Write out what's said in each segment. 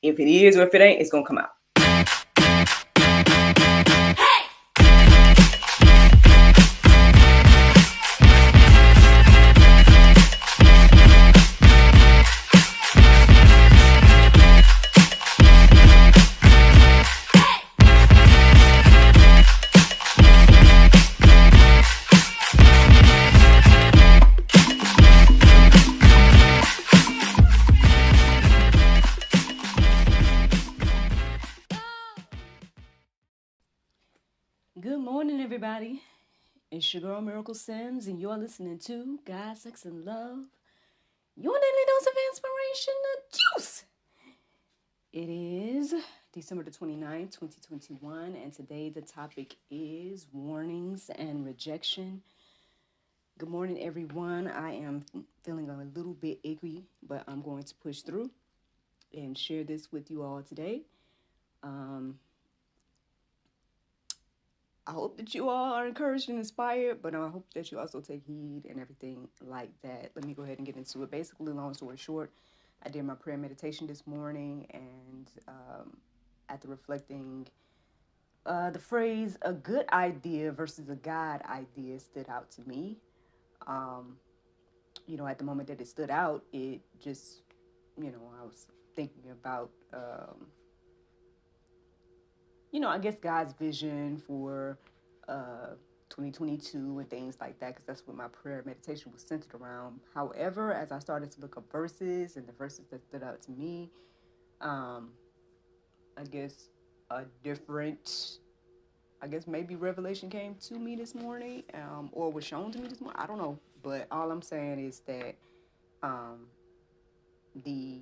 If it is or if it ain't, it's going to come out. Good morning, everybody. It's your girl, Miracle Sims, and you're listening to God, Sex, and Love, your daily dose of inspiration, the juice. It is December the 29th, 2021, and today the topic is warnings and rejection. Good morning, everyone. I am feeling a little bit icky, but I'm going to push through and share this with you all today. I hope that you all are encouraged and inspired, but I hope that you also take heed and everything like that. Let me go ahead and get into it. Basically, long story short, I did my prayer meditation this morning, and after reflecting, the phrase "a good idea versus a God idea" stood out to me. At the moment that it stood out, it just, I was thinking about, I guess God's vision for 2022 and things like that, because that's what my prayer meditation was centered around. However, as I started to look up verses and the verses that stood out to me, I guess maybe revelation came to me this morning, or was shown to me this morning. I don't know, but all I'm saying is that the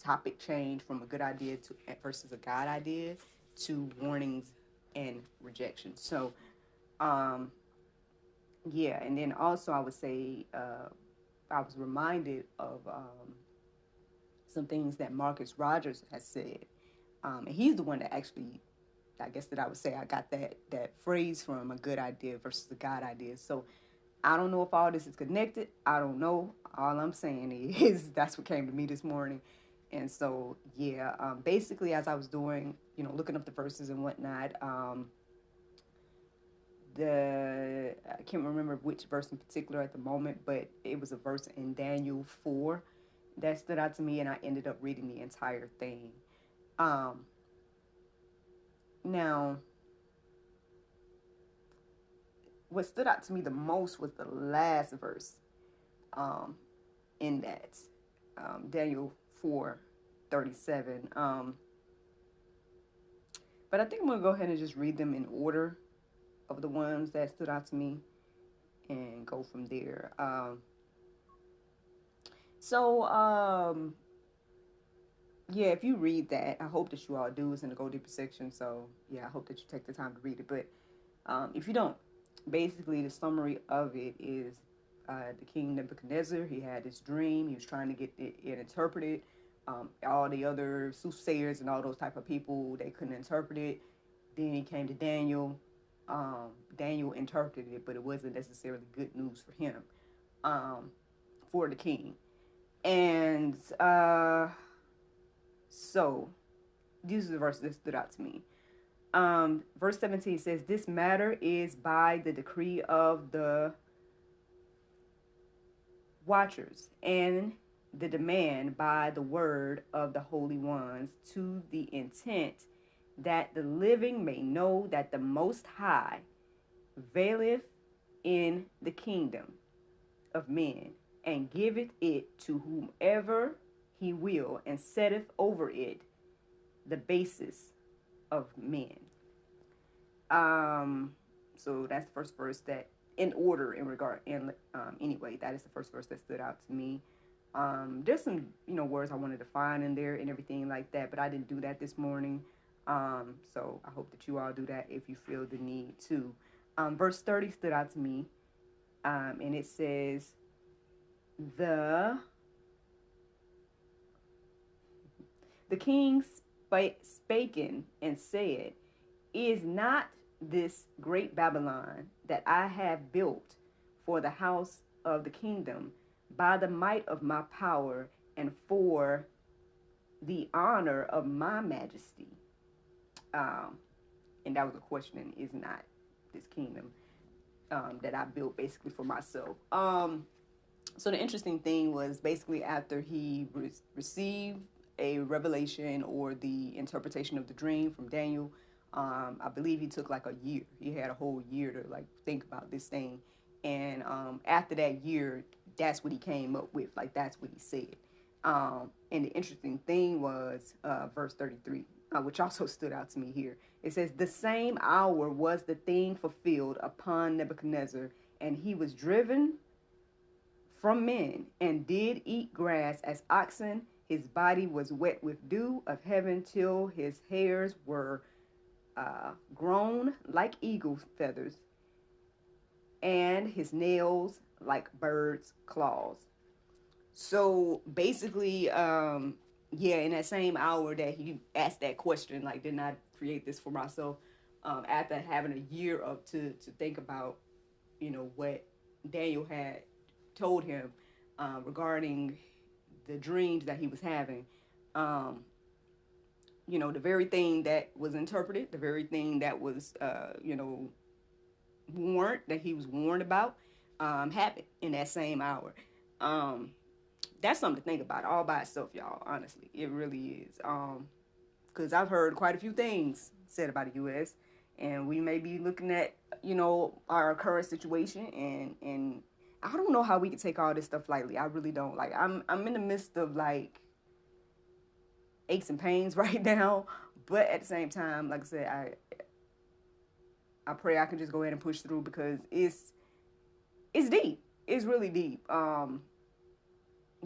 topic changed from a good idea to versus a God idea to warnings and rejection. So, and then also I would say I was reminded of some things that Marcus Rogers has said, and he's the one that actually, I guess that I would say I got that phrase from, a good idea versus a God idea. So I don't know if all this is connected. I don't know. All I'm saying is that's what came to me this morning. And so, basically, as I was doing, looking up the verses and whatnot, I can't remember which verse in particular at the moment, but it was a verse in Daniel 4 that stood out to me, and I ended up reading the entire thing. Now, what stood out to me the most was the last verse in that, Daniel 4:37. But I think I'm going to go ahead and just read them in order of the ones that stood out to me and go from there. If you read that, I hope that you all do. It's in the Go Deeper section, so I hope that you take the time to read it. But if you don't, basically the summary of it is the king Nebuchadnezzar, he had this dream. He was trying to get it interpreted. All the other soothsayers and all those type of people, they couldn't interpret it. Then he came to Daniel. Daniel interpreted it, but it wasn't necessarily good news for him, for the king. And so these are the verses that stood out to me. Verse 17 says, "This matter is by the decree of the watchers and the demand by the word of the holy ones, to the intent that the living may know that the Most High vaileth in the kingdom of men, and giveth it to whomever he will, and setteth over it the basis of men." So that's the first verse that, in order, in regard, and anyway, that is the first verse that stood out to me. There's some, words I wanted to find in there and everything like that, but I didn't do that this morning. So I hope that you all do that if you feel the need to. Verse 30 stood out to me, and it says, the king spaken and said, "Is not this great Babylon that I have built for the house of the kingdom by the might of my power and for the honor of my majesty. Um, and that was a question, is not this kingdom that I built basically for myself. So the interesting thing was basically after he received a revelation or the interpretation of the dream from Daniel, I believe he took like a year. He had a whole year to like think about this thing. And after that year, that's what he came up with. Like, that's what he said. And the interesting thing was verse 33, which also stood out to me here. It says, the same hour was the thing fulfilled upon Nebuchadnezzar, and he was driven from men, and did eat grass as oxen. His body was wet with dew of heaven till his hairs were grown like eagle feathers, and his nails like birds' claws. So basically, yeah, in that same hour that he asked that question, like, did not create this for myself, after having a year up to think about, what Daniel had told him regarding the dreams that he was having. The very thing that was interpreted, the very thing that was, warned, that he was warned about, happened in that same hour. That's something to think about all by itself, y'all. Honestly, it really is. Because I've heard quite a few things said about the U.S., and we may be looking at, our current situation, and I don't know how we can take all this stuff lightly. I really don't. Like, I'm in the midst of like aches and pains right now, but at the same time, like I said, I pray I can just go ahead and push through, because it's deep. It's really deep. A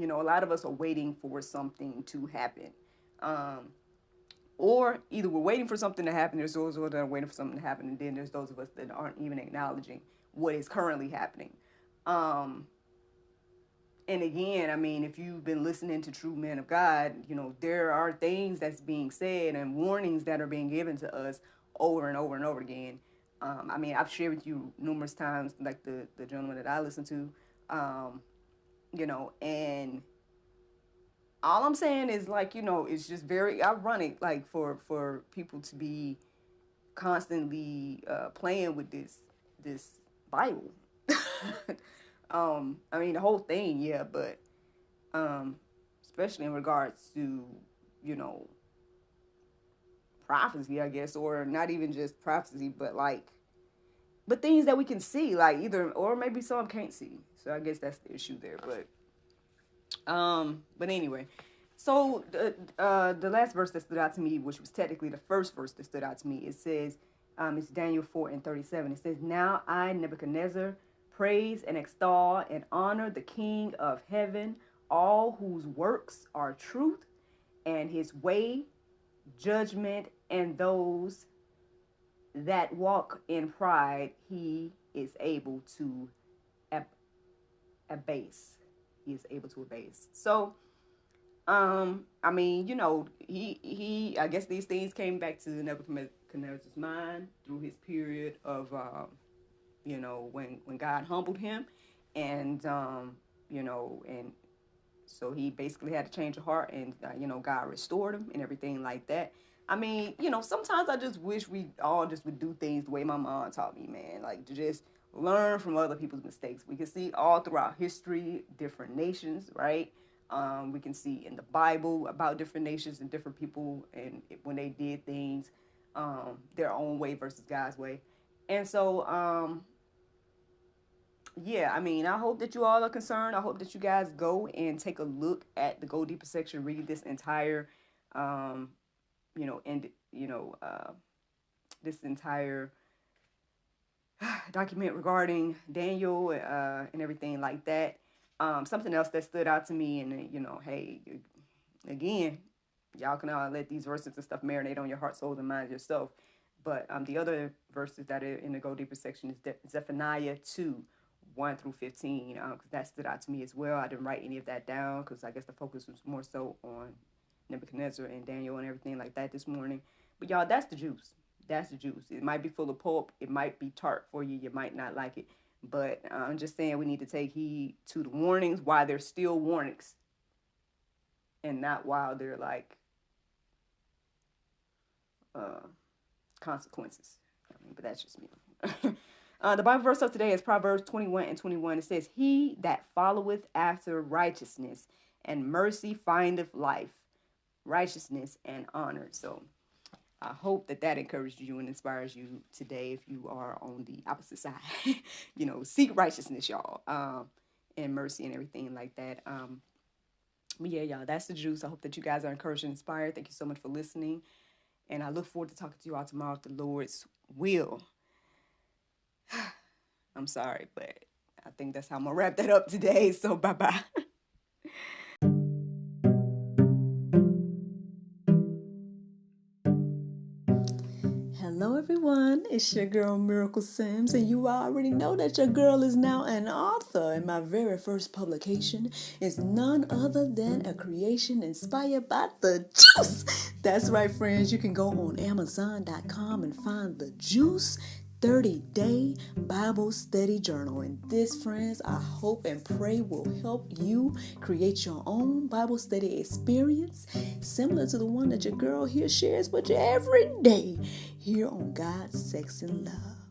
lot of us are waiting for something to happen. Or either we're waiting for something to happen, there's those that are waiting for something to happen, and then there's those of us that aren't even acknowledging what is currently happening. And again, I mean, if you've been listening to true men of God, there are things that's being said and warnings that are being given to us over and over and over again. I mean, I've shared with you numerous times, like the gentleman that I listen to, and all I'm saying is, like, it's just very ironic, like, for people to be constantly playing with this Bible. I mean, the whole thing, yeah, but especially in regards to, prophecy, I guess, or not even just prophecy, but things that we can see, like, either, or maybe some can't see. So I guess that's the issue there. But anyway, so the last verse that stood out to me, which was technically the first verse that stood out to me, it says, it's Daniel 4:37. It says, now I, Nebuchadnezzar, praise and extol and honor the King of heaven, all whose works are truth, and his way judgment, and those that walk in pride he is able to abase. He is able to abase. So, I mean, he I guess these things came back to Nebuchadnezzar's mind through his period of, when God humbled him, and, and so he basically had to change his heart, and, God restored him and everything like that. I mean, sometimes I just wish we all just would do things the way my mom taught me, man. Like, to just learn from other people's mistakes. We can see all throughout history, different nations, right? We can see in the Bible about different nations and different people, and when they did things their own way versus God's way. And so, yeah, I mean, I hope that you all are concerned. I hope that you guys go and take a look at the Go Deeper section, read this entire, and, this entire document regarding Daniel and everything like that. Something else that stood out to me, and, hey, again, y'all can let these verses and stuff marinate on your heart, soul, and mind yourself. But the other verses that are in the Go Deeper section is Zephaniah 2:1-15, because that stood out to me as well. I didn't write any of that down because I guess the focus was more so on Nebuchadnezzar and Daniel and everything like that this morning. But y'all, that's the juice. That's the juice. It might be full of pulp. It might be tart for you. You might not like it. But I'm just saying we need to take heed to the warnings while they're still warnings, and not while they're like consequences. But that's just me. The Bible verse of today is Proverbs 21:21. It says, "He that followeth after righteousness and mercy findeth life, righteousness and honor." So I hope that encourages you and inspires you today if you are on the opposite side. Seek righteousness, y'all, and mercy and everything like that. But yeah, y'all, that's the juice. I hope that you guys are encouraged and inspired. Thank you so much for listening. And I look forward to talking to you all tomorrow if the Lord's will. I'm sorry, but I think that's how I'm going to wrap that up today. So bye-bye. Hello everyone, it's your girl Miracle Sims, and you already know that your girl is now an author, and my very first publication is none other than a creation inspired by the juice. That's right, friends, you can go on Amazon.com and find the juice 30-day Bible study journal. And this, friends, I hope and pray will help you create your own Bible study experience similar to the one that your girl here shares with you every day here on God, Sex, and Love.